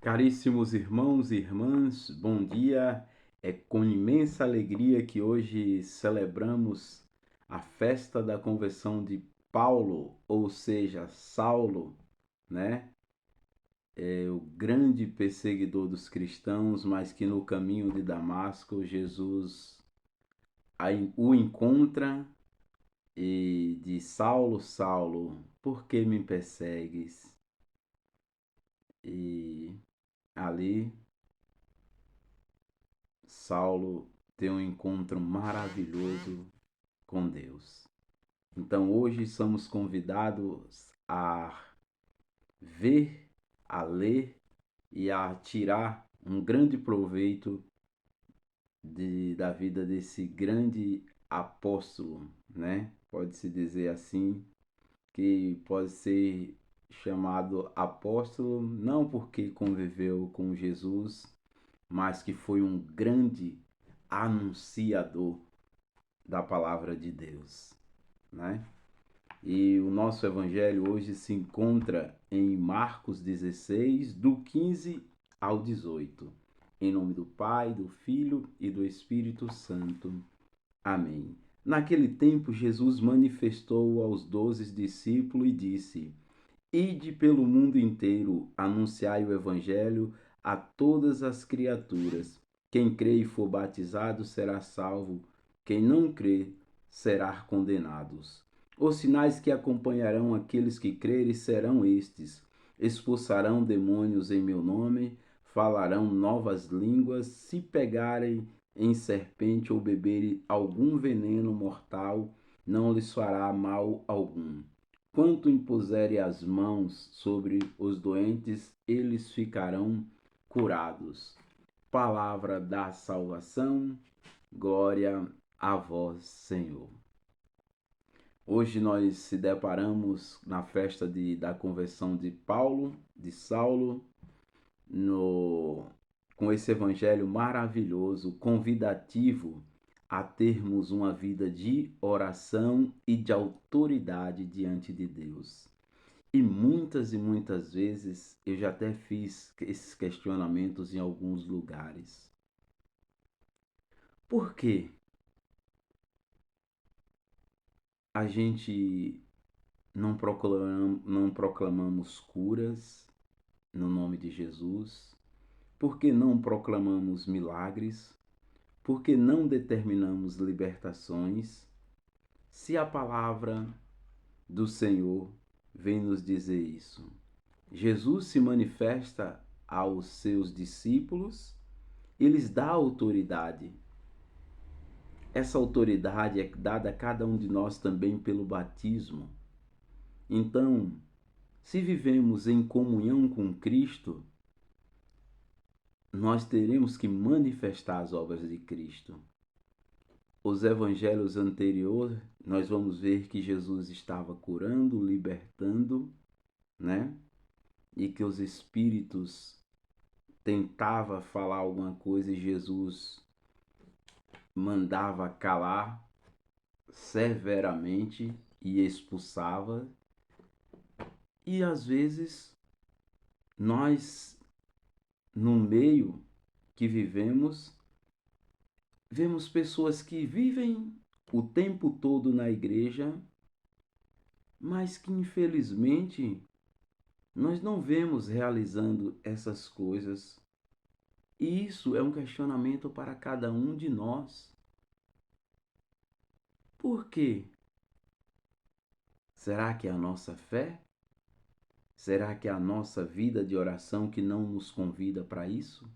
Caríssimos irmãos e irmãs, bom dia. É com imensa alegria que hoje celebramos a festa da conversão de Paulo, ou seja, Saulo, né? É o grande perseguidor dos cristãos, mas que no caminho de Damasco, Jesus o encontra e diz: Saulo, Saulo, por que me persegues? E ali Saulo tem um encontro maravilhoso com Deus. Então hoje somos convidados a ver, a ler e a tirar um grande proveito da vida desse grande apóstolo, né? Pode-se dizer assim, que pode ser chamado apóstolo não porque conviveu com Jesus, mas que foi um grande anunciador da palavra de Deus, né? E o nosso evangelho hoje se encontra em Marcos 16, do 15 ao 18. Em nome do Pai, do Filho e do Espírito Santo. Amém. Naquele tempo, Jesus manifestou aos 12 discípulos e disse: Ide pelo mundo inteiro, anunciai o evangelho a todas as criaturas. Quem crê e for batizado será salvo, quem não crê será condenado. Os sinais que acompanharão aqueles que crerem serão estes: expulsarão demônios em meu nome, falarão novas línguas, se pegarem em serpente ou beberem algum veneno mortal, não lhes fará mal algum. Quanto impuserem as mãos sobre os doentes, eles ficarão curados. Palavra da salvação, glória a vós, Senhor. Hoje nós se deparamos na festa da conversão de Paulo, de Saulo, com esse evangelho maravilhoso, convidativo a termos uma vida de oração e de autoridade diante de Deus. E muitas vezes eu já até fiz esses questionamentos em alguns lugares. Por que a gente não proclamamos curas no nome de Jesus? Por que não proclamamos milagres? Por que não determinamos libertações? Se a palavra do Senhor vem nos dizer isso. Jesus se manifesta aos seus discípulos e lhes dá autoridade. Essa autoridade é dada a cada um de nós também pelo batismo. Então, se vivemos em comunhão com Cristo, nós teremos que manifestar as obras de Cristo. Os evangelhos anteriores, nós vamos ver que Jesus estava curando, libertando, né? E que os espíritos tentavam falar alguma coisa e Jesus mandava calar severamente e expulsava. E às vezes nós, no meio que vivemos, vemos pessoas que vivem o tempo todo na igreja, mas que infelizmente nós não vemos realizando essas coisas. E isso é um questionamento para cada um de nós. Por quê? Será que é a nossa fé? Será que é a nossa vida de oração que não nos convida para isso?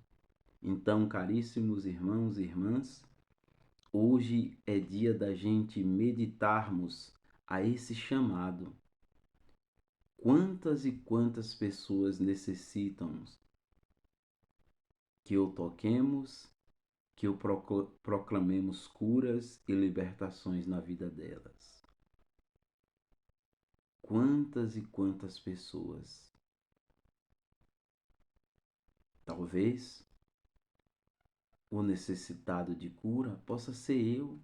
Então, caríssimos irmãos e irmãs, hoje é dia da gente meditarmos a esse chamado. Quantas e quantas pessoas necessitam que o toquemos, que o proclamemos curas e libertações na vida delas? Quantas e quantas pessoas? Talvez o necessitado de cura possa ser eu.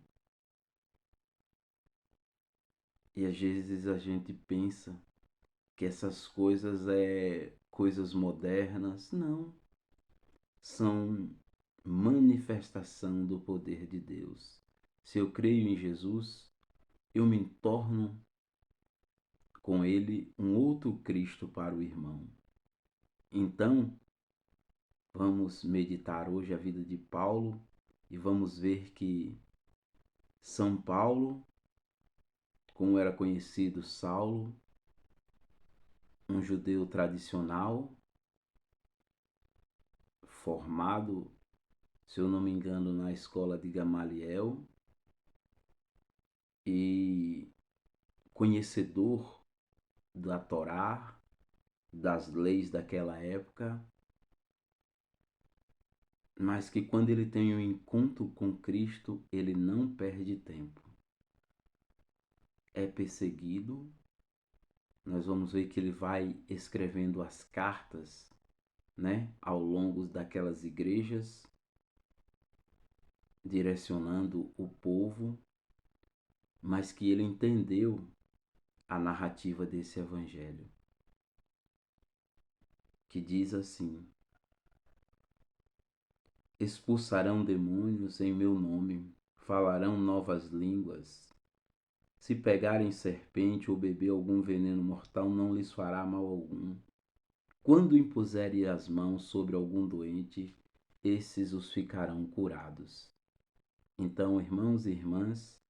E às vezes a gente pensa que essas coisas é coisas modernas, não. São manifestação do poder de Deus. Se eu creio em Jesus, eu me torno com ele um outro Cristo para o irmão. Então, vamos meditar hoje a vida de Paulo e vamos ver que São Paulo, como era conhecido Saulo, um judeu tradicional, formado, se eu não me engano, na escola de Gamaliel e conhecedor da Torá, das leis daquela época, mas que quando ele tem um encontro com Cristo, ele não perde tempo. É perseguido. Nós vamos ver que ele vai escrevendo as cartas, né, ao longo daquelas igrejas, direcionando o povo, mas que ele entendeu a narrativa desse evangelho, que diz assim: expulsarão demônios em meu nome, falarão novas línguas. Se pegarem serpente ou beber algum veneno mortal, não lhes fará mal algum. Quando impuserem as mãos sobre algum doente, esses os ficarão curados. Então, irmãos e irmãs,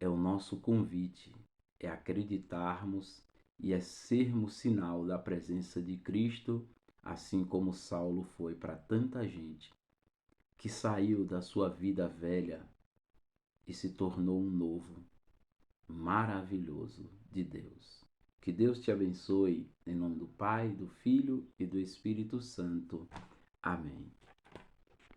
é o nosso convite, é acreditarmos e é sermos sinal da presença de Cristo, assim como Saulo foi para tanta gente que saiu da sua vida velha e se tornou um novo, maravilhoso de Deus. Que Deus te abençoe, em nome do Pai, do Filho e do Espírito Santo. Amém.